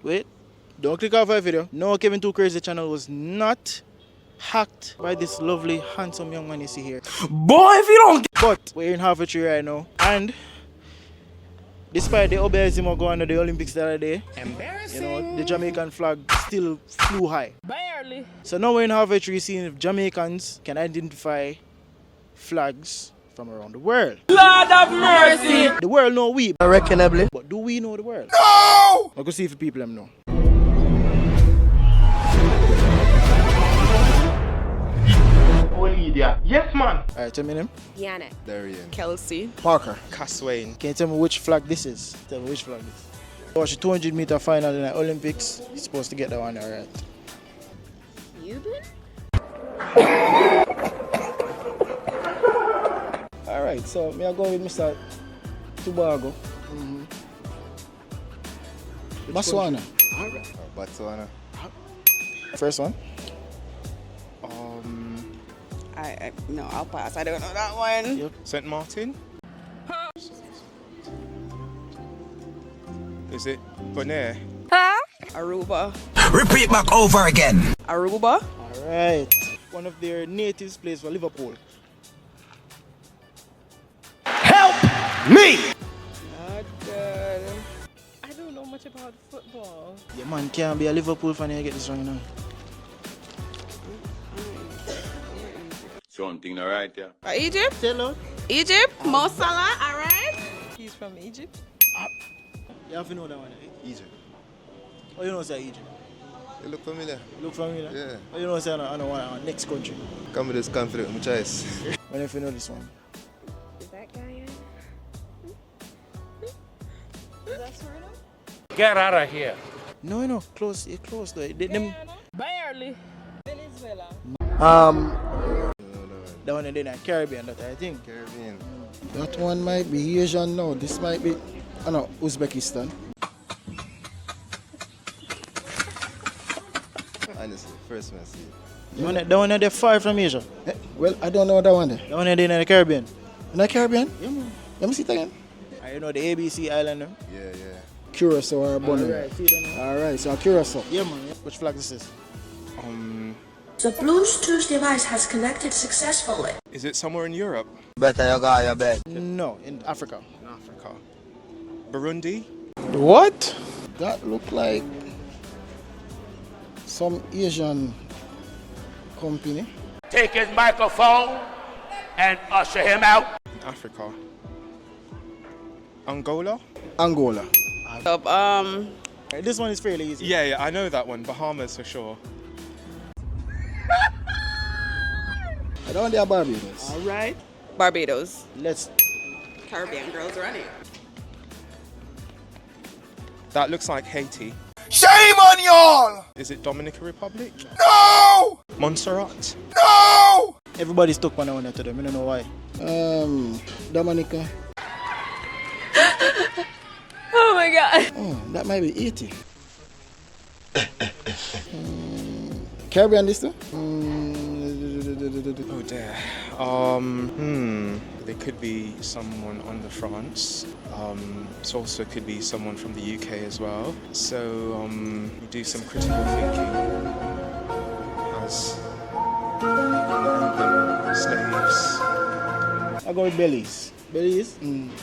Wait. Don't click off our video. No, Kevin Too Crazy channel was not hacked by this lovely, handsome young man you see here. Boy, if you don't... But we're in half a tree right now. And despite the obesity going to the Olympics the other day, Embarrassing. you know, the Jamaican flag still flew high. Barely. So now we're in half a tree seeing if Jamaicans can identify flags from around the world. Lord of mercy. The world know we, Reckonably. but do we know the world? No! I go see if the people them know. Yes, man. Alright, tell me name. Yannick. Darian. Kelsey. Parker. Caswain. Can you tell me which flag this is? Tell me which flag this is. Watch the 200 meter final in the Olympics. You're supposed to get that one, alright. You been? Alright, so me I go with Mr. Tobago. Botswana. Alright. Botswana. First one. No, I'll pass. I don't know that one. Yep. St. Martin. Is it Bonaire? Aruba. Repeat back over again. Aruba. Alright. One of their natives plays for Liverpool. Help me! Oh, God. I don't know much about football. Yeah, man, can't be a Liverpool fan and you get this wrong now. Something alright, yeah. Egypt? Hello. Egypt? Mo Salah, alright? He's from Egypt. You have to know that one. Egypt. Oh, you know say Egypt. You look familiar. Look familiar? Yeah. Oh, you know say I know one next country. Come with this confident, my choice. When if you know this one. Is that guy in? Is that Serena? Get out of here. No, you know, close. You're close though. Barely. Venezuela. Down in the Caribbean, that I think. Caribbean. That one might be Asian now. This might be, I know, Uzbekistan. Honestly, first one I see. The one they're far from Asia. Well, I don't know that one there. The one they're in the Caribbean. In the Caribbean? Yeah, man. Let me see it again. You know the ABC island. No? Yeah. Curacao or Bonaire. Alright, see them. Alright, so Curacao. Yeah, man. Yeah. Which flag this is? The Bluetooth device has connected successfully. Is it somewhere in Europe? Better you got your bed. No, in Africa. In Africa. Burundi? What? That look like some Asian company. Take his microphone and usher him out. In Africa. Angola? Angola. This one is fairly easy. Yeah, I know that one. Bahamas for sure. I don't want Barbados. Alright. Barbados. Let's. Caribbean girls running. That looks like Haiti. Shame on y'all! Is it Dominican Republic? No! Montserrat? No! Everybody stuck one on to them. I don't know why. Dominica. Oh my God. Oh, that might be Haiti. Caribbean this too? Oh dear. There could be someone under France. It also could be someone from the UK as well. So we do some critical thinking as slaves. I go with Belize. Belize?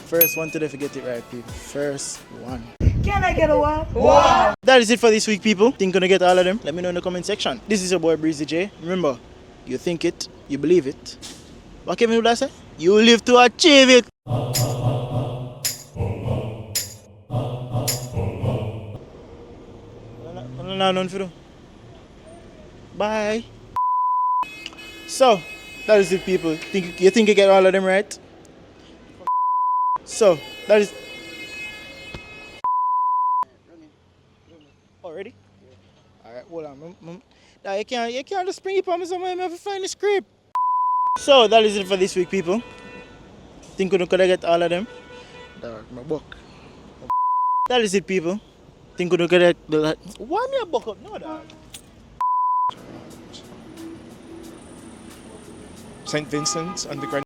First one today, forget it right, people. First one. Can I get a what? Wow. That is it for this week, people. Think gonna get all of them? Let me know in the comment section. This is your boy Breezy J. Remember, you think it, you believe it. What Kevin would I say? You live to achieve it. None for you. Bye. So, that is it, people. You think you get all of them right? So, that is... Already? Alright, hold on. Nah, you can't just spring it on me somewhere. I have to find the script. So, that is it for this week, people. Think we could get all of them? Dog, my book. That is it, people. Think we could get... Why me a book up? No, dog. St. Vincent's Underground.